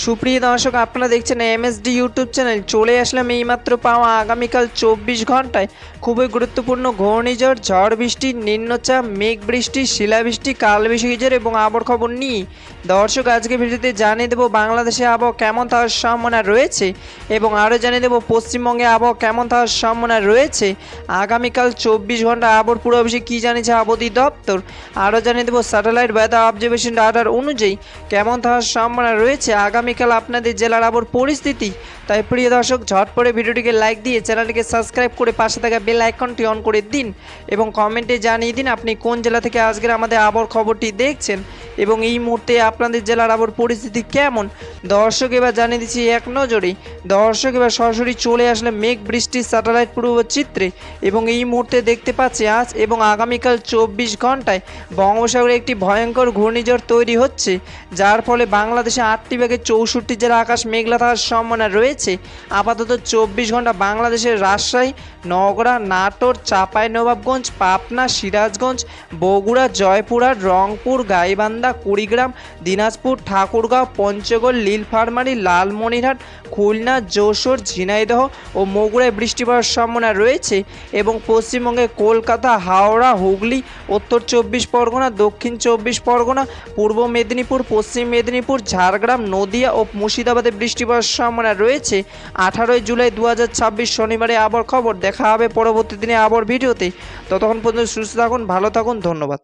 সুপ্রিয় দর্শক, আপনারা দেখছেন এমএসডি ইউটিউব চ্যানেল। চলে আসলাম এইমাত্র পাওয়া আগামীকাল 24 ঘন্টায় খুবই গুরুত্বপূর্ণ ঘূর্ণিঝড়, ঝড় বৃষ্টি, নিম্নচাপ, মেঘ বৃষ্টি, শিলাবৃষ্টি, কালবৈশাখী ঝড় এবং আবহাওয়ার খবর নিয়ে দর্শক আজকে ভিডিওতে জানিয়ে দেবো বাংলাদেশে আবহাওয়া কেমন থাকার সম্ভাবনা রয়েছে এবং আরও জানিয়ে দেবো পশ্চিমবঙ্গে আবহাওয়া কেমন থাকার সম্ভাবনা রয়েছে। আগামীকাল 24 ঘন্টা আবহাওয়ার পূর্বাভাসে কী জানিয়েছে আবহাওয়া দপ্তর, আরও জানিয়ে দেবো স্যাটেলাইট ওয়েদার অবজারভেশন রাডার অনুযায়ী কেমন থাকার সম্ভাবনা রয়েছে আগামীকাল আপনাদের জেলার আবহাওয়ার পরিস্থিতি। তাই প্রিয় দর্শক, ঝটপটে ভিডিওটিকে লাইক দিয়ে চ্যানেলটিকে সাবস্ক্রাইব করে পাশে থাকা বেল আইকনটি অন করে দিন এবং কমেন্টে জানিয়ে দিন আপনি কোন জেলা থেকে আজকের আমাদের আবহাওয়ার খবরটি দেখছেন এবং এই মুহূর্তে আপনাদের জেলার আবহাওয়ার পরিস্থিতি কেমন। দর্শক এবার জানিয়ে দিচ্ছি এক নজরে। দর্শক এবার সরাসরি চলে আসলে মেঘ বৃষ্টির স্যাটেলাইট পূর্ব চিত্রে এবং এই মুহূর্তে দেখতে পাচ্ছি আজ এবং আগামীকাল 24 ঘন্টায় বঙ্গোপসাগরে একটি ভয়ঙ্কর ঘূর্ণিঝড় তৈরি হচ্ছে, যার ফলে বাংলাদেশে 8টি ভাগে 64 জেলা আকাশ মেঘলা থাকার সম্ভাবনা রয়েছে। আপাতত 24 ঘন্টা বাংলাদেশের রাজশাহী, নওগাঁ, নাটোর, চাঁপাইনবাবগঞ্জ, পাবনা, সিরাজগঞ্জ, বগুড়া, জয়পুরহাট, রংপুর, গাইবান্ধা, কুড়িগ্রাম, দিনাজপুর, ঠাকুরগাঁও, পঞ্চগড়, নীলফামারী, লালমনিরহাট, খুলনা, যশোর, ঝিনাইদহ ও বগুড়ায় বৃষ্টি পড়ার সম্ভাবনা রয়েছে এবং পশ্চিমবঙ্গে কলকাতা, হাওড়া, হুগলি, উত্তর 24 পরগনা, দক্ষিণ 24 পরগনা, পূর্ব মেদিনীপুর, পশ্চিম মেদিনীপুর, ঝাড়গ্রাম, নদিয়া ও মুর্শিদাবাদে বৃষ্টি পড়ার সম্ভাবনা রয়েছে। 18 জুলাই 2026 শনিবারে আবহাওয়ার খবর। দেখা হবে পরবর্তী দিনে আবহাওয়ার ভিডিওতে। ততক্ষণ পর্যন্ত সুস্থ থাকুন, ভালো থাকুন, ধন্যবাদ।